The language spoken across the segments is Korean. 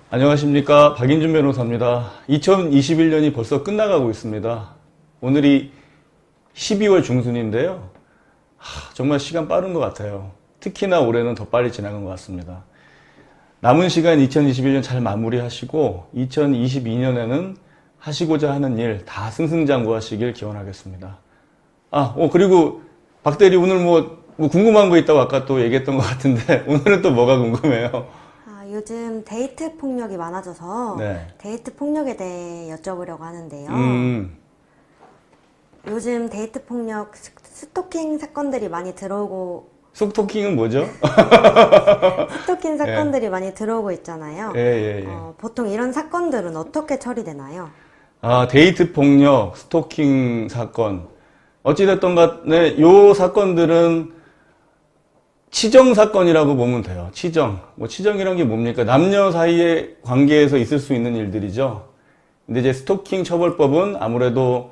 안녕하십니까. 박인준 변호사입니다. 2021년이 벌써 끝나가고 있습니다. 오늘이 12월 중순인데요. 정말 시간 빠른 것 같아요. 특히나 올해는 더 빨리 지나간 것 같습니다. 남은 시간 2021년 잘 마무리하시고 2022년에는 하시고자 하는 일 다 승승장구하시길 기원하겠습니다. 그리고 박 대리 오늘 뭐 궁금한 거 있다고 아까 또 얘기했던 것 같은데 오늘은 또 뭐가 궁금해요? 요즘 데이트 폭력이 많아져서 네. 데이트 폭력에 대해 여쭤보려고 하는데요. 요즘 데이트 폭력 스토킹 사건들이 많이 들어오고 스토킹은 뭐죠? 스토킹 사건들이 많이 들어오고 있잖아요. 예. 보통 이런 사건들은 어떻게 처리되나요? 데이트 폭력, 스토킹 사건. 어찌됐든 간에 요 사건들은 치정 사건이라고 보면 돼요. 치정. 치정이란 게 뭡니까? 남녀 사이의 관계에서 있을 수 있는 일들이죠. 근데 이제 스토킹 처벌법은 아무래도,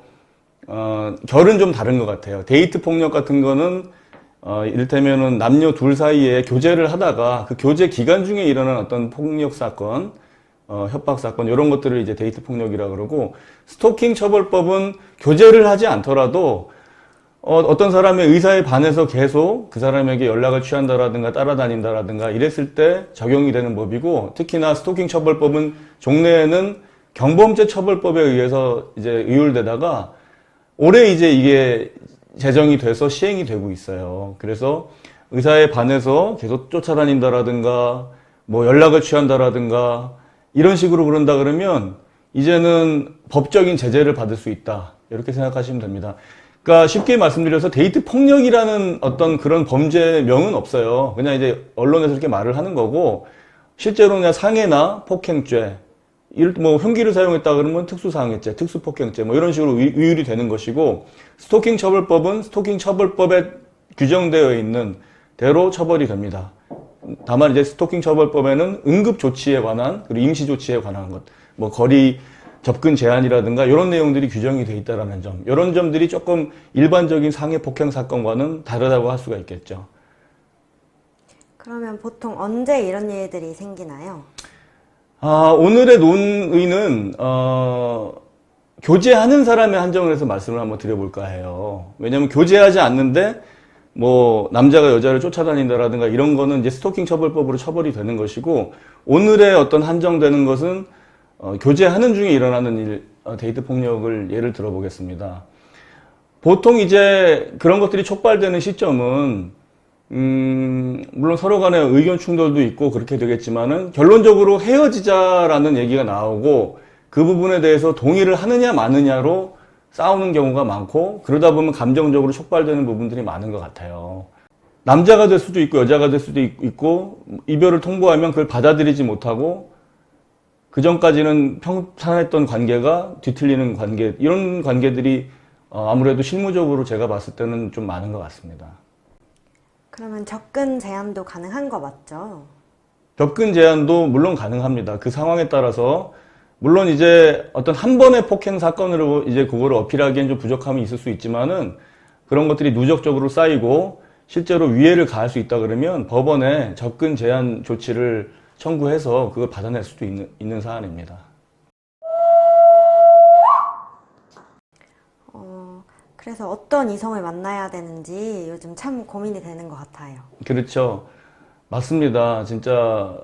결은 좀 다른 것 같아요. 데이트 폭력 같은 거는, 이를테면은 남녀 둘 사이에 교제를 하다가 그 교제 기간 중에 일어난 어떤 폭력 사건, 협박 사건, 이런 것들을 이제 데이트 폭력이라고 그러고, 스토킹 처벌법은 교제를 하지 않더라도 어떤 사람의 의사에 반해서 계속 그 사람에게 연락을 취한다라든가 따라다닌다라든가 이랬을 때 적용이 되는 법이고, 특히나 스토킹 처벌법은 종래에는 경범죄 처벌법에 의해서 이제 의율되다가 올해 이제 이게 제정이 돼서 시행이 되고 있어요. 그래서 의사에 반해서 계속 쫓아다닌다라든가 뭐 연락을 취한다라든가 이런 식으로 그런다 그러면 이제는 법적인 제재를 받을 수 있다. 이렇게 생각하시면 됩니다. 그러니까 쉽게 말씀드려서 데이트 폭력이라는 어떤 그런 범죄명은 없어요. 그냥 이제 언론에서 이렇게 말을 하는 거고, 실제로 그냥 상해나 폭행죄, 뭐 흉기를 사용했다 그러면 특수상해죄, 특수폭행죄 뭐 이런 식으로 의율이 되는 것이고, 스토킹 처벌법은 스토킹 처벌법에 규정되어 있는 대로 처벌이 됩니다. 다만 이제 스토킹 처벌법에는 응급 조치에 관한, 그리고 임시 조치에 관한 것, 뭐 거리 접근 제한이라든가 이런 내용들이 규정이 되어 있다는 점, 이런 점들이 조금 일반적인 상해 폭행 사건과는 다르다고 할 수가 있겠죠. 그러면 보통 언제 이런 일들이 생기나요? 오늘의 논의는 교제하는 사람의 한정을 해서 말씀을 한번 드려볼까 해요. 왜냐하면 교제하지 않는데 뭐 남자가 여자를 쫓아다닌다라든가 이런 거는 이제 스토킹 처벌법으로 처벌이 되는 것이고, 오늘의 어떤 한정되는 것은 교제하는 중에 일어나는 일, 데이트 폭력을 예를 들어보겠습니다. 보통 이제 그런 것들이 촉발되는 시점은, 물론 서로 간에 의견 충돌도 있고 그렇게 되겠지만은 결론적으로 헤어지자라는 얘기가 나오고 그 부분에 대해서 동의를 하느냐 마느냐로 싸우는 경우가 많고, 그러다 보면 감정적으로 촉발되는 부분들이 많은 것 같아요. 남자가 될 수도 있고 여자가 될 수도 있고, 이별을 통보하면 그걸 받아들이지 못하고 그 전까지는 평탄했던 관계가 뒤틀리는 관계, 이런 관계들이 아무래도 실무적으로 제가 봤을 때는 좀 많은 것 같습니다. 그러면 접근 제한도 가능한 거 맞죠? 접근 제한도 물론 가능합니다. 그 상황에 따라서, 물론 이제 어떤 한 번의 폭행 사건으로 이제 그거를 어필하기엔 좀 부족함이 있을 수 있지만은, 그런 것들이 누적적으로 쌓이고 실제로 위해를 가할 수 있다 그러면 법원에 접근 제한 조치를 청구해서 그걸 받아낼 수도 있는 사안입니다. 그래서 어떤 이성을 만나야 되는지 요즘 참 고민이 되는 것 같아요. 그렇죠. 맞습니다. 진짜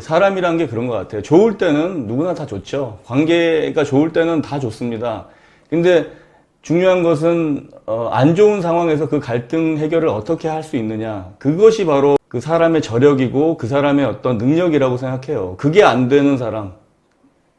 사람이란 게 그런 것 같아요. 좋을 때는 누구나 다 좋죠. 관계가 좋을 때는 다 좋습니다. 근데 중요한 것은 안 좋은 상황에서 그 갈등 해결을 어떻게 할 수 있느냐, 그것이 바로 그 사람의 저력이고 그 사람의 어떤 능력이라고 생각해요. 그게 안 되는 사람,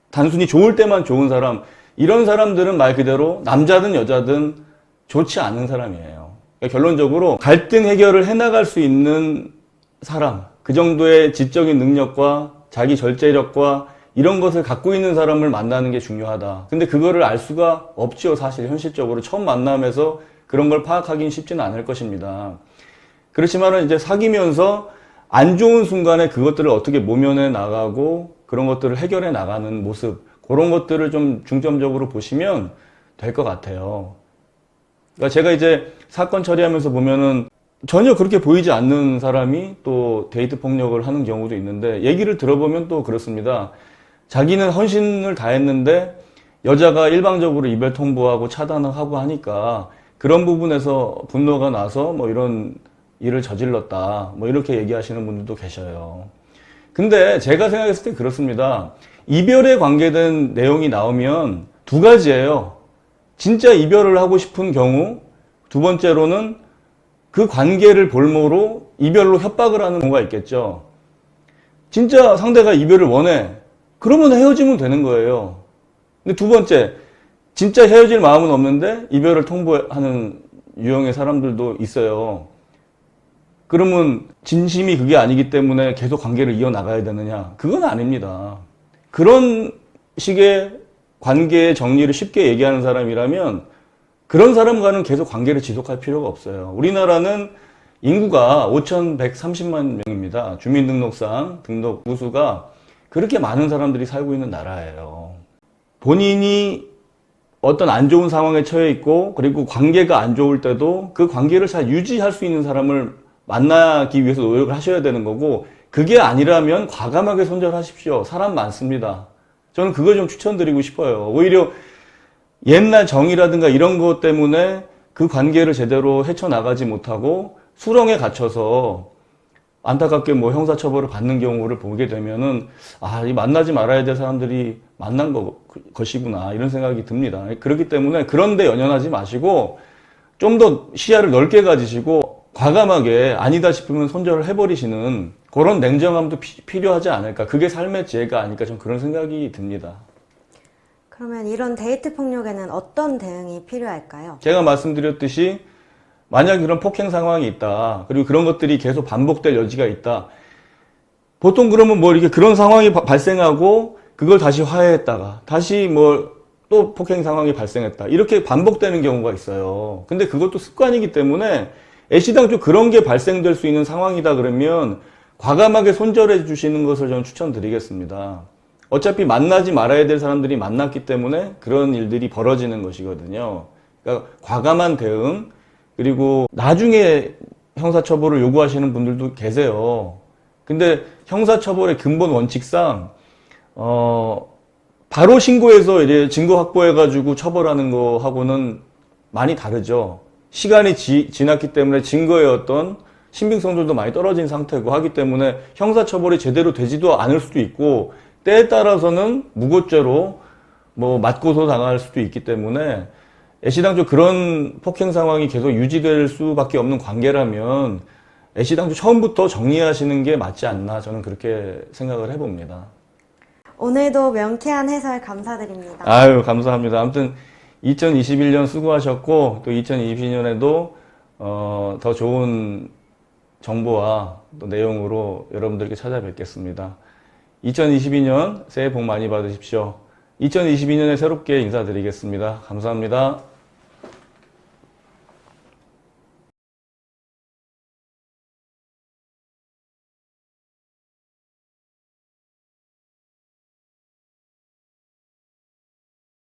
단순히 좋을 때만 좋은 사람, 이런 사람들은 말 그대로 남자든 여자든 좋지 않은 사람이에요. 그러니까 결론적으로 갈등 해결을 해나갈 수 있는 사람, 그 정도의 지적인 능력과 자기 절제력과 이런 것을 갖고 있는 사람을 만나는 게 중요하다. 근데 그거를 알 수가 없죠. 사실 현실적으로 처음 만남에서 그런 걸 파악하기는 쉽지는 않을 것입니다. 그렇지만은 이제 사귀면서 안 좋은 순간에 그것들을 어떻게 모면해 나가고 그런 것들을 해결해 나가는 모습, 그런 것들을 좀 중점적으로 보시면 될 것 같아요. 그러니까 제가 이제 사건 처리하면서 보면은 전혀 그렇게 보이지 않는 사람이 또 데이트 폭력을 하는 경우도 있는데 얘기를 들어보면 또 그렇습니다. 자기는 헌신을 다했는데 여자가 일방적으로 이별 통보하고 차단을 하고 하니까 그런 부분에서 분노가 나서 뭐 이런 일을 저질렀다. 뭐 이렇게 얘기하시는 분들도 계셔요. 근데 제가 생각했을 때 그렇습니다. 이별에 관계된 내용이 나오면 두 가지예요. 진짜 이별을 하고 싶은 경우, 두 번째로는 그 관계를 볼모로 이별로 협박을 하는 경우가 있겠죠. 진짜 상대가 이별을 원해. 그러면 헤어지면 되는 거예요. 근데 두 번째, 진짜 헤어질 마음은 없는데 이별을 통보하는 유형의 사람들도 있어요. 그러면 진심이 그게 아니기 때문에 계속 관계를 이어나가야 되느냐? 그건 아닙니다. 그런 식의 관계의 정리를 쉽게 얘기하는 사람이라면 그런 사람과는 계속 관계를 지속할 필요가 없어요. 우리나라는 인구가 5,130만 명입니다. 주민등록상 등록 부수가 그렇게 많은 사람들이 살고 있는 나라예요. 본인이 어떤 안 좋은 상황에 처해 있고 그리고 관계가 안 좋을 때도 그 관계를 잘 유지할 수 있는 사람을 만나기 위해서 노력을 하셔야 되는 거고 그게 아니라면 과감하게 손절하십시오. 사람 많습니다. 저는 그걸 좀 추천드리고 싶어요. 오히려 옛날 정이라든가 이런 것 때문에 그 관계를 제대로 헤쳐나가지 못하고 수렁에 갇혀서 안타깝게 뭐 형사처벌을 받는 경우를 보게 되면은 이 만나지 말아야 될 사람들이 만난 것이구나 이런 생각이 듭니다. 그렇기 때문에 그런데 연연하지 마시고 좀 더 시야를 넓게 가지시고 과감하게 아니다 싶으면 손절을 해버리시는 그런 냉정함도 필요하지 않을까. 그게 삶의 지혜가 아닐까 좀 그런 생각이 듭니다. 그러면 이런 데이트 폭력에는 어떤 대응이 필요할까요? 제가 말씀드렸듯이 만약 이런 폭행 상황이 있다. 그리고 그런 것들이 계속 반복될 여지가 있다. 보통 그러면 뭐 이렇게 그런 상황이 발생하고 그걸 다시 화해했다가 다시 뭐 또 폭행 상황이 발생했다. 이렇게 반복되는 경우가 있어요. 근데 그것도 습관이기 때문에 애시당초 그런 게 발생될 수 있는 상황이다 그러면 과감하게 손절해 주시는 것을 저는 추천드리겠습니다. 어차피 만나지 말아야 될 사람들이 만났기 때문에 그런 일들이 벌어지는 것이거든요. 그러니까 과감한 대응, 그리고 나중에 형사처벌을 요구하시는 분들도 계세요. 근데 형사처벌의 근본 원칙상, 바로 신고해서 이제 증거 확보해가지고 처벌하는 거하고는 많이 다르죠. 시간이 지났기 때문에 증거의 어떤 신빙성들도 많이 떨어진 상태고 하기 때문에 형사처벌이 제대로 되지도 않을 수도 있고, 때에 따라서는 무고죄로 뭐 맞고소 당할 수도 있기 때문에 애시당초 그런 폭행 상황이 계속 유지될 수밖에 없는 관계라면 애시당초 처음부터 정리하시는 게 맞지 않나 저는 그렇게 생각을 해봅니다. 오늘도 명쾌한 해설 감사드립니다. 아유, 감사합니다. 아무튼 2021년 수고하셨고 또 2022년에도 더 좋은 정보와 또 내용으로 여러분들께 찾아뵙겠습니다. 2022년 새해 복 많이 받으십시오. 2022년에 새롭게 인사드리겠습니다. 감사합니다.